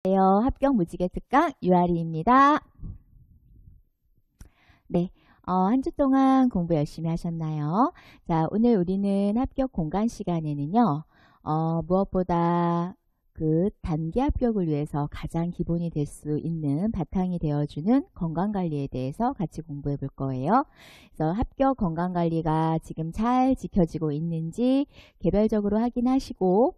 합격 무지개 특강 유아리입니다. 네, 한 주 동안 공부 열심히 하셨나요? 자, 오늘 우리는 합격 공강 시간에는요, 무엇보다 그 단기 합격을 위해서 가장 기본이 될 수 있는 바탕이 되어주는 건강관리에 대해서 같이 공부해 볼 거예요. 그래서 합격 건강관리가 지금 잘 지켜지고 있는지 개별적으로 확인하시고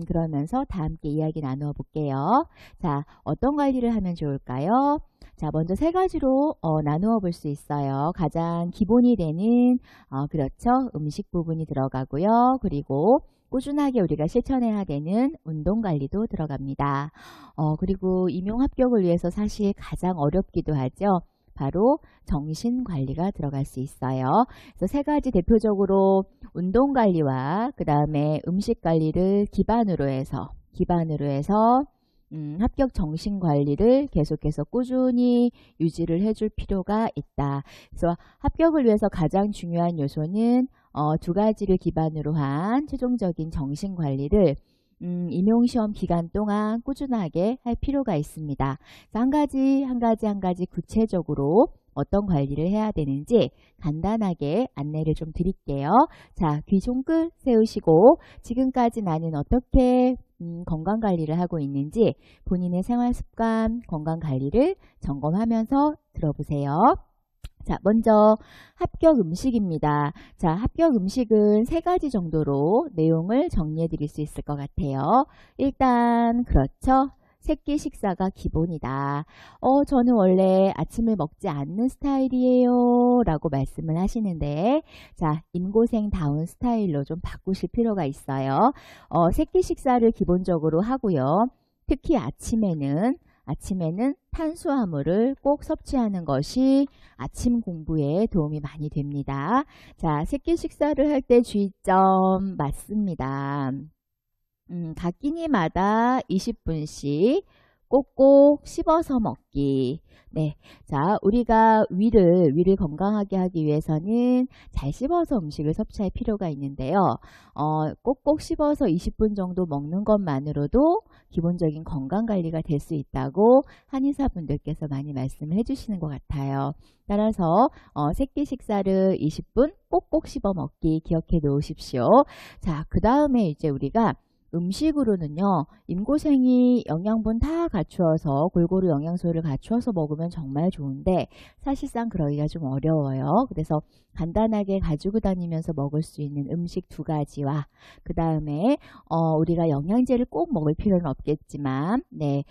그러면서 다 함께 이야기 나누어 볼게요. 자, 어떤 관리를 하면 좋을까요? 자, 먼저 세 가지로 나누어 볼 수 있어요. 가장 기본이 되는 그렇죠. 음식 부분이 들어가고요. 그리고 꾸준하게 우리가 실천해야 되는 운동 관리도 들어갑니다. 그리고 임용 합격을 위해서 사실 가장 어렵기도 하죠. 바로 정신 관리가 들어갈 수 있어요. 그래서 세 가지 대표적으로 운동 관리와 그 다음에 음식 관리를 기반으로 해서 합격 정신 관리를 계속해서 꾸준히 유지를 해줄 필요가 있다. 그래서 합격을 위해서 가장 중요한 요소는 두 가지를 기반으로 한 최종적인 정신 관리를 임용시험 기간 동안 꾸준하게 할 필요가 있습니다. 한 가지 구체적으로 어떤 관리를 해야 되는지 간단하게 안내를 좀 드릴게요. 자, 귀 종긋 세우시고 지금까지 나는 어떻게 건강관리를 하고 있는지 본인의 생활습관, 건강관리를 점검하면서 들어보세요. 자, 먼저 합격 음식입니다. 자, 합격 음식은 세 가지 정도로 내용을 정리해 드릴 수 있을 것 같아요. 일단 그렇죠. 새끼 식사가 기본이다. 저는 원래 아침을 먹지 않는 스타일이에요 라고 말씀을 하시는데, 자, 임고생다운 스타일로 좀 바꾸실 필요가 있어요. 새끼 식사를 기본적으로 하고요. 특히 아침에는 탄수화물을 꼭 섭취하는 것이 아침 공부에 도움이 많이 됩니다. 자, 새끼 식사를 할 때 주의점 맞습니다. 각 끼니마다 20분씩 꼭꼭 씹어서 먹기. 네. 자, 우리가 위를 건강하게 하기 위해서는 잘 씹어서 음식을 섭취할 필요가 있는데요. 꼭꼭 씹어서 20분 정도 먹는 것만으로도 기본적인 건강 관리가 될 수 있다고 한의사분들께서 많이 말씀을 해주시는 것 같아요. 따라서 새끼 식사를 20분 꼭꼭 씹어 먹기 기억해 놓으십시오. 자, 그 다음에 이제 우리가 음식으로는요, 임고생이 영양분 다 갖추어서 골고루 영양소를 갖추어서 먹으면 정말 좋은데 사실상 그러기가 좀 어려워요. 그래서 간단하게 가지고 다니면서 먹을 수 있는 음식 두 가지와 그 다음에 우리가 영양제를 꼭 먹을 필요는 없겠지만 네,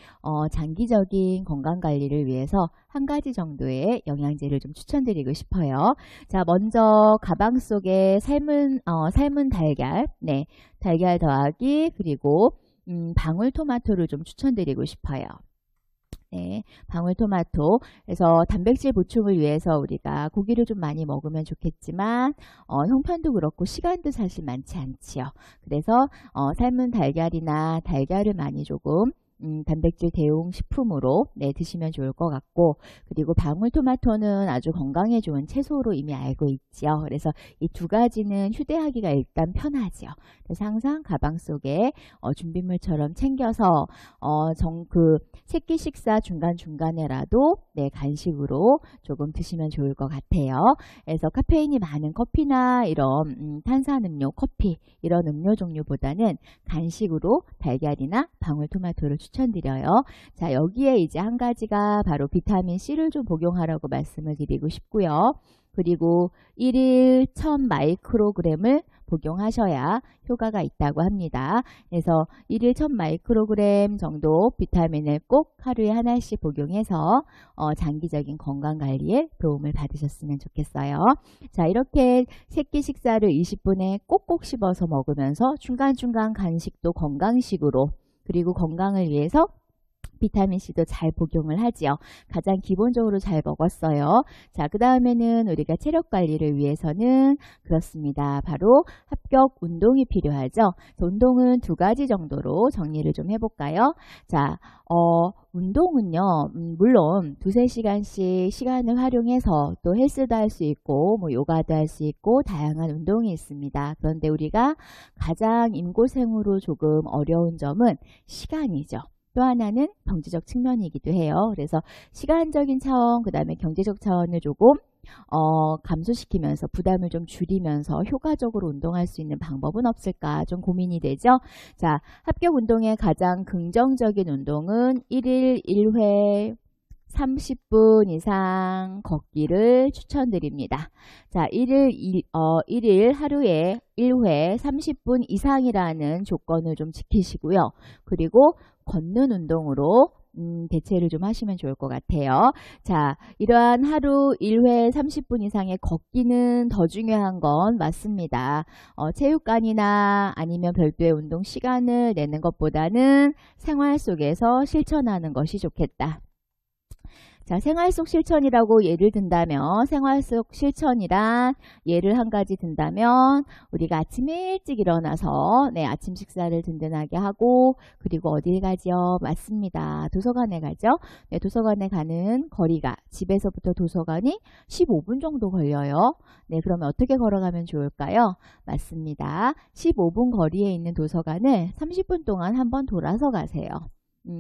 장기적인 건강 관리를 위해서 한 가지 정도의 영양제를 좀 추천드리고 싶어요. 자, 먼저 가방 속에 삶은 달걀, 네, 달걀 더하기 그리고 방울토마토를 좀 추천드리고 싶어요. 네, 방울토마토. 그래서 단백질 보충을 위해서 우리가 고기를 좀 많이 먹으면 좋겠지만 형편도 그렇고 시간도 사실 많지 않지요. 그래서 삶은 달걀이나 달걀을 많이 조금 단백질 대용 식품으로 네, 드시면 좋을 것 같고, 그리고 방울토마토는 아주 건강에 좋은 채소로 이미 알고 있죠. 그래서 이 두 가지는 휴대하기가 일단 편하죠. 그래서 항상 가방 속에 준비물처럼 챙겨서 그 새끼 식사 중간중간에라도 네, 간식으로 조금 드시면 좋을 것 같아요. 그래서 카페인이 많은 커피나 이런 탄산음료, 커피 이런 음료 종류보다는 간식으로 달걀이나 방울토마토를 추천드려요. 자, 여기에 이제 한 가지가 바로 비타민C를 좀 복용하라고 말씀을 드리고 싶고요. 그리고 1일 1000마이크로그램을 복용하셔야 효과가 있다고 합니다. 그래서 1일 1000마이크로그램 정도 비타민을 꼭 하루에 하나씩 복용해서 장기적인 건강관리에 도움을 받으셨으면 좋겠어요. 자, 이렇게 새끼 식사를 20분에 꼭꼭 씹어서 먹으면서 중간중간 간식도 건강식으로 그리고 건강을 위해서 비타민C도 잘 복용을 하지요. 가장 기본적으로 잘 먹었어요. 자, 그 다음에는 우리가 체력 관리를 위해서는 그렇습니다. 바로 합격 운동이 필요하죠. 운동은 두 가지 정도로 정리를 좀 해볼까요? 자, 운동은요, 물론 두세 시간씩 시간을 활용해서 또 헬스도 할 수 있고, 뭐 요가도 할 수 있고, 다양한 운동이 있습니다. 그런데 우리가 가장 임고생으로 조금 어려운 점은 시간이죠. 또 하나는 경제적 측면이기도 해요. 그래서 시간적인 차원, 그 다음에 경제적 차원을 조금 감소시키면서 부담을 좀 줄이면서 효과적으로 운동할 수 있는 방법은 없을까 좀 고민이 되죠. 자, 합격 운동의 가장 긍정적인 운동은 1일 1회 30분 이상 걷기를 추천드립니다. 자, 1일 하루에 1회 30분 이상이라는 조건을 좀 지키시고요. 그리고 걷는 운동으로 대체를 좀 하시면 좋을 것 같아요. 자, 이러한 하루 1회 30분 이상의 걷기는 더 중요한 건 맞습니다. 체육관이나 아니면 별도의 운동 시간을 내는 것보다는 생활 속에서 실천하는 것이 좋겠다. 자, 생활 속 실천이라고 예를 든다면, 생활 속 실천이란 예를 한 가지 든다면, 우리가 아침 일찍 일어나서, 아침 식사를 든든하게 하고, 그리고 어딜 가죠? 맞습니다. 도서관에 가죠? 도서관에 가는 거리가, 집에서부터 도서관이 15분 정도 걸려요. 그러면 어떻게 걸어가면 좋을까요? 맞습니다. 15분 거리에 있는 도서관을 30분 동안 한번 돌아서 가세요.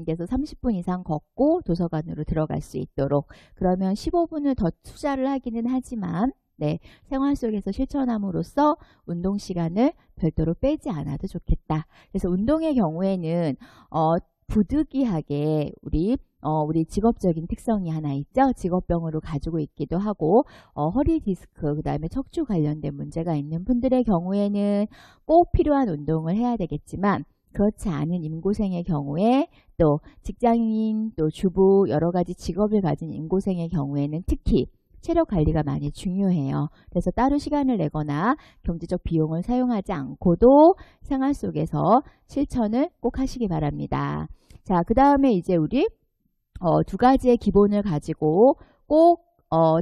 그래서 30분 이상 걷고 도서관으로 들어갈 수 있도록. 그러면 15분을 더 투자를 하기는 하지만 생활 속에서 실천함으로써 운동 시간을 별도로 빼지 않아도 좋겠다. 그래서 운동의 경우에는 부득이하게 우리 직업적인 특성이 하나 있죠. 직업병으로 가지고 있기도 하고 허리 디스크, 그 다음에 척추 관련된 문제가 있는 분들의 경우에는 꼭 필요한 운동을 해야 되겠지만, 그렇지 않은 임고생의 경우에, 또 직장인, 또 주부, 여러 가지 직업을 가진 임고생의 경우에는 특히 체력 관리가 많이 중요해요. 그래서 따로 시간을 내거나 경제적 비용을 사용하지 않고도 생활 속에서 실천을 꼭 하시기 바랍니다. 자, 그 다음에 이제 우리 두 가지의 기본을 가지고 꼭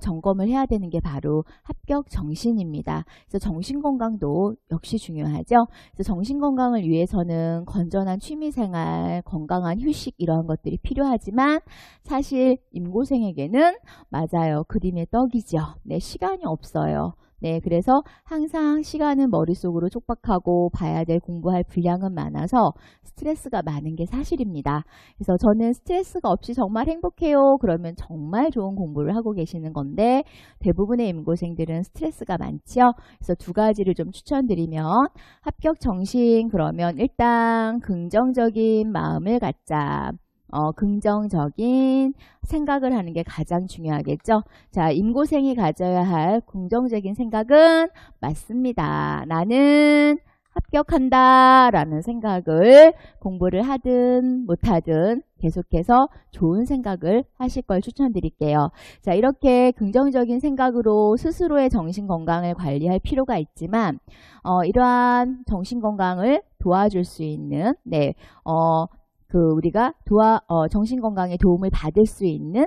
점검을 해야 되는 게 바로 합격 정신입니다. 그래서 정신건강도 역시 중요하죠. 그래서 정신건강을 위해서는 건전한 취미생활, 건강한 휴식 이러한 것들이 필요하지만 사실 임고생에게는 맞아요. 그림의 떡이죠. 시간이 없어요. 그래서 항상 시간은 머릿속으로 촉박하고 봐야 될 공부할 분량은 많아서 스트레스가 많은 게 사실입니다. 그래서 저는 스트레스가 없이 정말 행복해요. 그러면 정말 좋은 공부를 하고 계시는 건데 대부분의 임고생들은 스트레스가 많죠. 그래서 두 가지를 좀 추천드리면 합격 정신, 그러면 일단 긍정적인 마음을 갖자. 긍정적인 생각을 하는 게 가장 중요하겠죠. 자, 임고생이 가져야 할 긍정적인 생각은 맞습니다. 나는 합격한다 라는 생각을 공부를 하든 못하든 계속해서 좋은 생각을 하실 걸 추천드릴게요. 자, 이렇게 긍정적인 생각으로 스스로의 정신건강을 관리할 필요가 있지만 이러한 정신건강을 도와줄 수 있는 우리가 정신건강에 도움을 받을 수 있는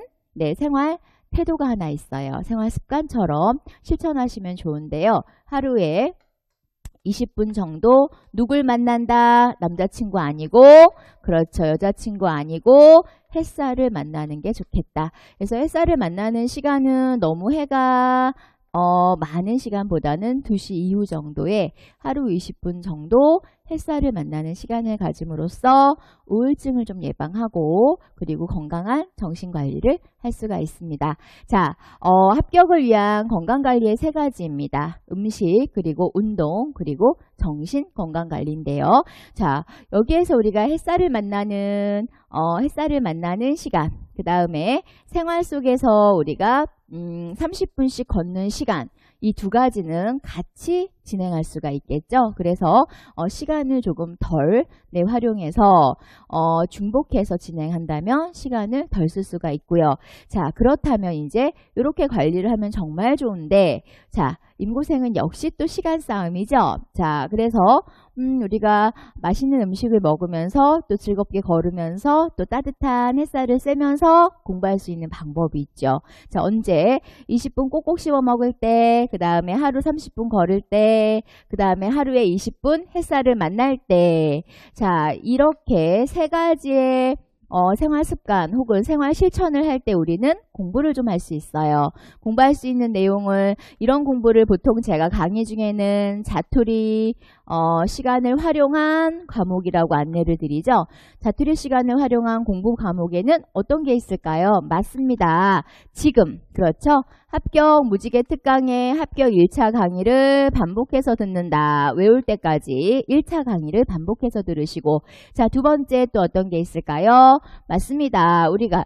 생활 태도가 하나 있어요. 생활 습관처럼 실천하시면 좋은데요. 하루에 20분 정도 누굴 만난다? 남자친구 아니고, 그렇죠. 여자친구 아니고 햇살을 만나는 게 좋겠다. 그래서 햇살을 만나는 시간은 너무 해가 많은 시간보다는 2시 이후 정도에 하루 20분 정도 햇살을 만나는 시간을 가짐으로써 우울증을 좀 예방하고 그리고 건강한 정신관리를 할 수가 있습니다. 자, 합격을 위한 건강관리의 3가지입니다. 음식, 그리고 운동, 그리고 정신건강관리인데요. 자, 여기에서 우리가 햇살을 만나는 시간, 그 다음에 생활 속에서 우리가 30분씩 걷는 시간, 이 2가지는 같이 진행할 수가 있겠죠. 그래서 시간을 조금 덜 활용해서 중복해서 진행한다면 시간을 덜 쓸 수가 있고요. 자, 그렇다면 이제 이렇게 관리를 하면 정말 좋은데, 자, 임고생은 역시 또 시간 싸움이죠. 자, 그래서 우리가 맛있는 음식을 먹으면서 또 즐겁게 걸으면서 또 따뜻한 햇살을 쐬면서 공부할 수 있는 방법이 있죠. 자, 언제 20분 꼭꼭 씹어 먹을 때, 그 다음에 하루 30분 걸을 때, 그 다음에 하루에 20분 햇살을 만날 때, 자, 이렇게 3가지의 생활 습관 혹은 생활 실천을 할 때 우리는 공부를 좀 할 수 있어요. 공부할 수 있는 내용을, 이런 공부를 보통 제가 강의 중에는 자투리, 시간을 활용한 과목이라고 안내를 드리죠. 자투리 시간을 활용한 공부 과목에는 어떤 게 있을까요? 맞습니다. 지금, 그렇죠? 합격 무지개 특강의 합격 1차 강의를 반복해서 듣는다. 외울 때까지 1차 강의를 반복해서 들으시고, 자, 두 번째 또 어떤 게 있을까요? 맞습니다. 우리가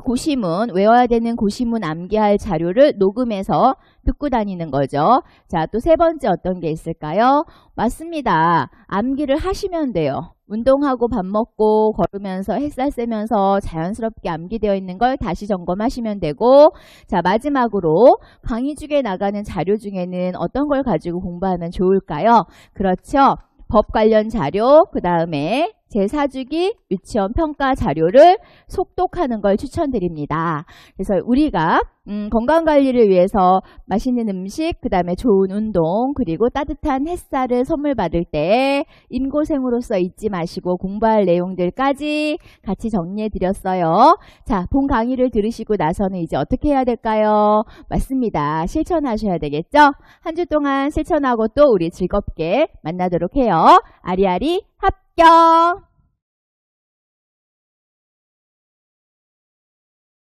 고시문, 외워야 되는 고시문 암기할 자료를 녹음해서 듣고 다니는 거죠. 자, 또 세 번째 어떤 게 있을까요? 맞습니다. 암기를 하시면 돼요. 운동하고 밥 먹고 걸으면서 햇살 쐬면서 자연스럽게 암기되어 있는 걸 다시 점검하시면 되고, 자, 마지막으로 강의 중에 나가는 자료 중에는 어떤 걸 가지고 공부하면 좋을까요? 그렇죠. 법 관련 자료, 그 다음에 제4주기 유치원 평가 자료를 속독하는 걸 추천드립니다. 그래서 우리가 건강관리를 위해서 맛있는 음식, 그 다음에 좋은 운동, 그리고 따뜻한 햇살을 선물 받을 때 임고생으로서 잊지 마시고 공부할 내용들까지 같이 정리해 드렸어요. 자, 본 강의를 들으시고 나서는 이제 어떻게 해야 될까요? 맞습니다. 실천하셔야 되겠죠? 한 주 동안 실천하고 또 우리 즐겁게 만나도록 해요. 아리아리 합격!